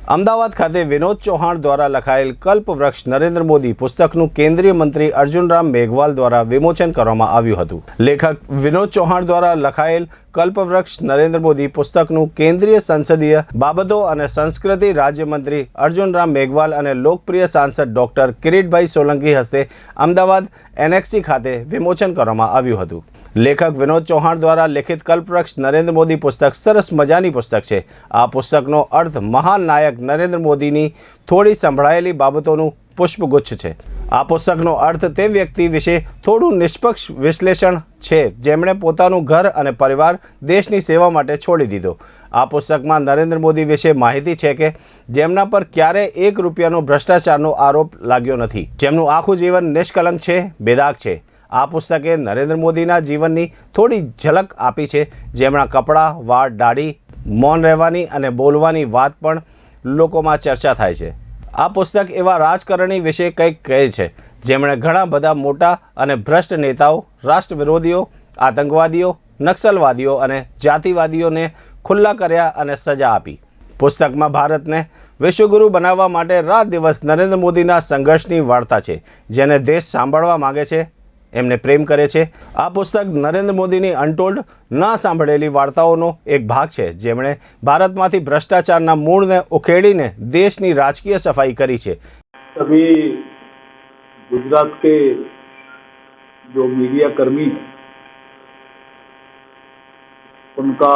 અમદાવાદ ખાતે વિનોદ ચૌહાણ દ્વારા લખાયેલ કલ્પવૃક્ષ નરેન્દ્ર મોદી પુસ્તકનું કેન્દ્રીય મંત્રી અર્જુનરામ મેઘવાલ દ્વારા વિમોચન કરવામાં આવ્યું હતું। લેખક વિનોદ ચૌહાણ દ્વારા લખાયેલ કલ્પવૃક્ષ નરેન્દ્ર મોદી પુસ્તકનું કેન્દ્રીય સંસદીય બાબતો અને સંસ્કૃતિ રાજ્યમંત્રી અર્જુનરામ મેઘવાલ અને લોકપ્રિય સાંસદ ડોક્ટર કિરીટભાઈ સોલંકી હસ્તે અમદાવાદ એનેક્સી ખાતે વિમોચન કરવામાં આવ્યું હતું। લેખક વિનોદ ચૌહાણ દ્વારા લિખિત કલ્પવૃક્ષ નરેન્દ્ર મોદી પુસ્તક સરસ મજાની પુસ્તક છે। આ પુસ્તકનો અર્થ મહાન નાયક નરેન્દ્ર મોદીની થોડી સંભળાયેલી બાબતોનું પુષ્પગુચ્છ છે। આ પુસ્તકનો અર્થ તે વ્યક્તિ વિશે થોડું નિષ્પક્ષ વિશ્લેષણ છે જેમણે પોતાનું ઘર અને પરિવાર દેશની સેવા માટે છોડી દીધો। આ પુસ્તકમાં નરેન્દ્ર મોદી વિશે માહિતી છે કે જેમના પર ક્યારે એક રૂપિયાનો ભ્રષ્ટાચારનો આરોપ लाग्યો નથી, જેમનું આખું જીવન નિષ્કલંક છે, બેદાગ છે। આ પુસ્તકે નરેન્દ્ર મોદીના જીવનની થોડી ઝલક આપી છે, જેમના કપડાં, વાળ, દાઢી, મૌન રહેવાની અને બોલવાની વાત પણ લોકોમાં ચર્ચા થાય છે। આ પુસ્તક એવા રાજકારણી વિશે કંઈક કહે છે જેમણે ઘણા બધા મોટા અને ભ્રષ્ટ નેતાઓ, રાષ્ટ્ર વિરોધીઓ, આતંકવાદીઓ, નક્સલવાદીઓ અને જાતિવાદીઓને ખુલ્લા કર્યા અને સજા આપી। પુસ્તકમાં ભારતને વિશ્વગુરુ બનાવવા માટે રાત દિવસ નરેન્દ્ર મોદીના સંઘર્ષની વાર્તા છે, જેને દેશ સાંભળવા માગે છે, એમને પ્રેમ કરે છે। આ પુસ્તક નરેન્દ્ર મોદીની અનટોલ્ડ ના સાંભળેલી વાર્તાઓનો એક ભાગ છે, જેમણે ભારતમાંથી ભ્રષ્ટાચારના મૂળને ઉખેડીને દેશની રાજકીય સફાઈ કરી છે। सभी गुजरात के जो मीडिया कर्मी हैं उनका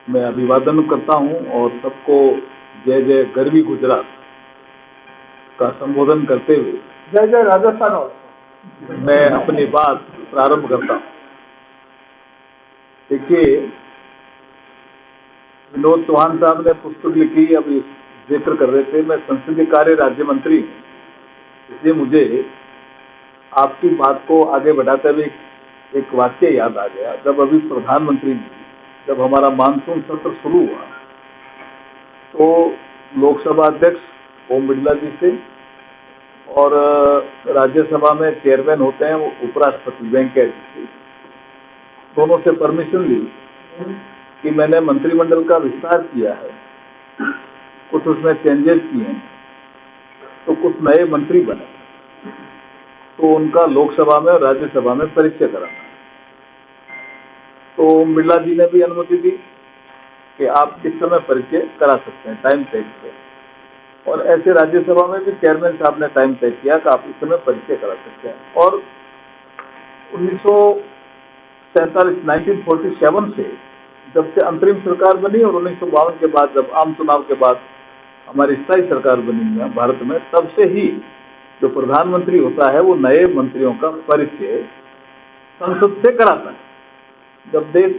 मैं अभिवादन करता हूं और सबको जय जय गरवी गुजरात का संबोधन करते हुए जय जय राजस्थान और मैं अपनी बात प्रारंभ करता हूं। देखिए, विनोद चौहान साहब ने पुस्तक लिखी, अभी जिक्र कर रहे थे, मैं संसदीय कार्य राज्य मंत्री हूं, इसलिए मुझे आपकी बात को आगे बढ़ाते हुए एक वाक्य याद आ गया। जब अभी प्रधानमंत्री जी, जब हमारा मानसून सत्र शुरू हुआ तो लोकसभा अध्यक्ष ओम बिरला जी से और राज्यसभा में चेयरमैन होते हैं वो उपराष्ट्रपति वेंकैया जी से, दोनों से परमिशन ली कि मैंने मंत्रिमंडल का विस्तार किया है, कुछ उसमें चेंजेस किए हैं, तो कुछ नए मंत्री बने, तो उनका लोकसभा में और राज्यसभा में परिचय कराना। तो ओम बिरला जी ने भी अनुमति दी कि आप किस समय परिचय करा सकते हैं, टाइम तय किया, और ऐसे राज्यसभा में भी चेयरमैन साहब ने टाइम तय किया कि आप इस समय परिचय करा सकते हैं। और 1947 से जब से अंतरिम सरकार बनी और 1952 के बाद जब आम चुनाव के बाद हमारी स्थायी सरकार बनी है भारत में, तब से ही जो प्रधानमंत्री होता है वो नए मंत्रियों का परिचय संसद से कराता है। जब देश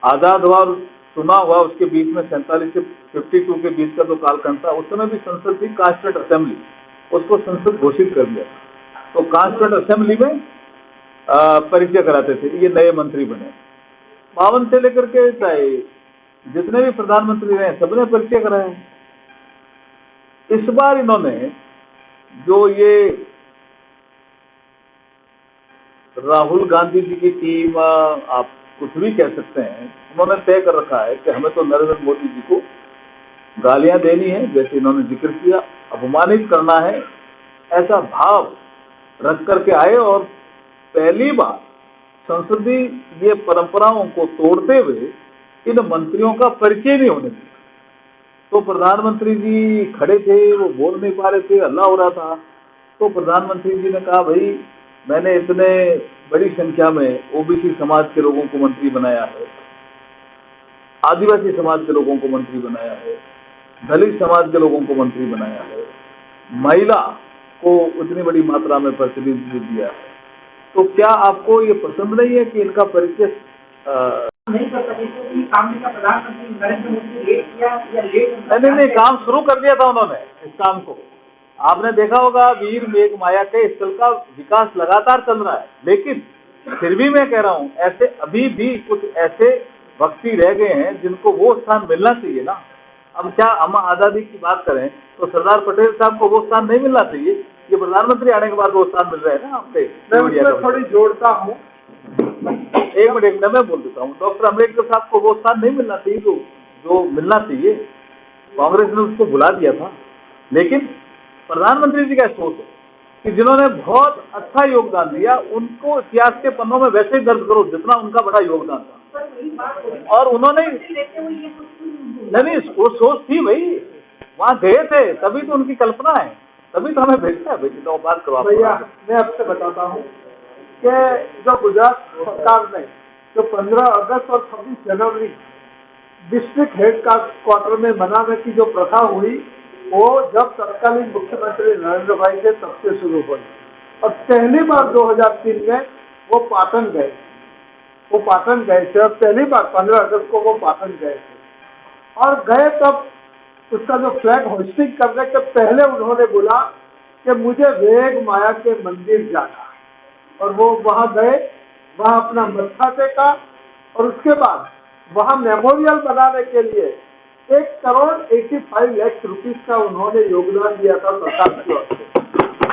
आजाद हुआ और चुनाव हुआ, उसके बीच में 47 से 52 के बीच का जो कालखंड था, उस समय भी संसद थी कांस्टिट्यूंट असेंबली, उसको संसद घोषित कर दिया। तो कांस्टिट्यूंट असेंबली में परिचय कराते थे, ये नए मंत्री बने। 52 से लेकर के चाहे जितने भी प्रधानमंत्री रहे सबने परिचय कराया। इस बार इन्होंने जो ये राहुल गांधी जी की टीम, आप कुछ भी कह सकते हैं, उन्होंने तय कर रखा है कि हमें तो नरेंद्र मोदी जी को गालियां देनी है, जैसे इन्होंने जिक्र किया, अपमानित करना है, ऐसा भाव रख करके आए और पहली बार संसदीय ये परंपराओं को तोड़ते हुए इन मंत्रियों का परिचय नहीं होने दिया। तो प्रधानमंत्री जी खड़े थे, वो बोल नहीं पा रहे थे, हल्ला हो रहा था, तो प्रधानमंत्री जी ने कहा, भाई मैंने इतने बड़ी संख्या में ओबीसी समाज के लोगों को मंत्री बनाया है, आदिवासी समाज के लोगों को मंत्री बनाया है, दलित समाज के लोगों को मंत्री बनाया है, महिला को उतनी बड़ी मात्रा में प्रतिनिधित्व दिया है, तो क्या आपको ये पसंद नहीं है कि इनका परिचय नहीं कर सके? तो काम का प्रधानमंत्री नरेंद्र मोदी ने लेट किया या लेट नहीं, काम शुरू कर दिया था उन्होंने। इस काम को आपने देखा होगा, वीर मेघ माया के स्थल का विकास लगातार चल रहा है, लेकिन फिर भी मैं कह रहा हूं, ऐसे अभी भी कुछ ऐसे व्यक्ति रह गए हैं जिनको वो स्थान मिलना चाहिए ना। अब क्या हम आजादी की बात करें तो सरदार पटेल साहब को वो स्थान नहीं मिलना चाहिए? ये प्रधानमंत्री आने के बाद वो स्थान मिल रहे हैं ना आपसे। मैं थोड़ी जोड़ता हूँ, एक मिनट मैं बोल देता हूँ। डॉक्टर अम्बेडकर साहब को वो स्थान नहीं मिलना चाहिए जो मिलना चाहिए। कांग्रेस ने उसको बुला दिया था। लेकिन प्रधानमंत्री जी का सोच है कि जिन्होंने बहुत अच्छा योगदान दिया उनको इतिहास के पन्नों में वैसे ही दर्ज करो जितना उनका बड़ा योगदान था। और उन्होंने नहीं वो सोच थी भाई, वहाँ गए थे तभी तो उनकी कल्पना है, तभी तो हमें भेजता है भाई। तो बात करो भैया, मैं आपसे बताता हूँ कि जो गुजरात सरकार ने जो 15 अगस्त और 26 जनवरी डिस्ट्रिक्ट हेड क्वार्टर में मनाने की जो प्रथा हुई, वो जब तत्कालीन मुख्यमंत्री नरेंद्र भाई थे तब से शुरू हुई। और पहली बार 2003 में वो पाटन गए थे और पहली बार 15 अगस्त को वो पाटन गए थे। और गए तब उसका जो फ्लैग होस्टिंग करने के पहले उन्होंने बोला कि मुझे वेग माया के मंदिर जाना है। और वो वहाँ गए, वहाँ अपना मत्था टेका और उसके बाद वहाँ मेमोरियल बनाने के लिए 1,85,00,000 रुपीस का उन्होंने योगदान दिया था सरकार की ओर से।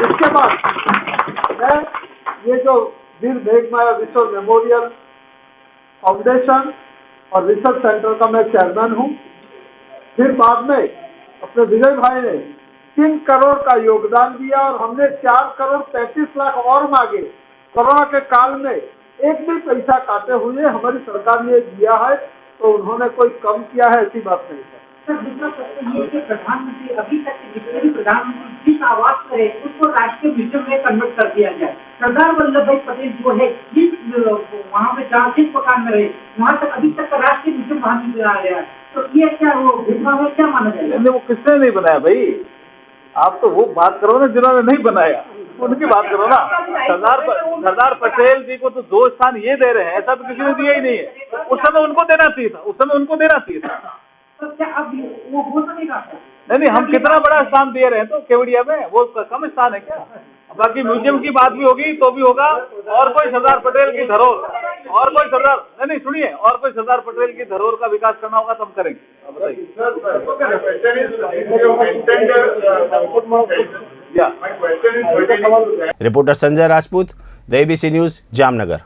इसके बाद मैं ये जो वीर मेघमाया विश्व मेमोरियल फाउंडेशन और रिसर्च सेंटर का मैं चेयरमैन हूँ। फिर बाद में अपने विजय भाई ने 3 करोड़ का योगदान दिया और हमने 4,35,00,000 और मांगे। कोरोना के काल में एक भी पैसा काटे हुए हमारी सरकार ने दिया है, तो उन्होंने कोई कम किया है ऐसी बात नहीं है। सर, दूसरा प्रश्न ये कि प्रधानमंत्री अभी तक जितने भी प्रधानमंत्री जिस आवास करे उसको राष्ट्रीय म्यूजियम में कन्वर्ट कर दिया जाए। सरदार वल्लभ भाई पटेल जो है जिस वहाँ पे जहाँ जिस मकान में रहे वहाँ तक अभी तक का राष्ट्रीय म्यूजियम वहाँ नहीं बनाया गया, तो ये क्या वो भेदभाव है, क्या माना जाएगा? वो किसने नहीं बनाया भाई? आप तो वो बात करो ना जिन्होंने नहीं बनाया, उनकी बात करो ना। सरदार पटेल जी को तो 2 स्थान ये दे रहे हैं, ऐसा तो किसी ने दिया ही नहीं है। उस समय उनको देना चाहिए था, तो क्या अब वो हो सकेगा? नहीं, हम कितना बड़ा स्थान दे रहे हैं, तो केवड़िया में वो कम स्थान है क्या? बाकी म्यूजियम की बात भी होगी तो भी होगा। और कोई सरदार पटेल की धरोहर, और कोई सरदार नहीं सुनिए, और कोई सरदार पटेल की धरोहर का विकास करना होगा तो हम करेंगे। Reporter Sanjay Rajput, the ABC news, Jamnagar.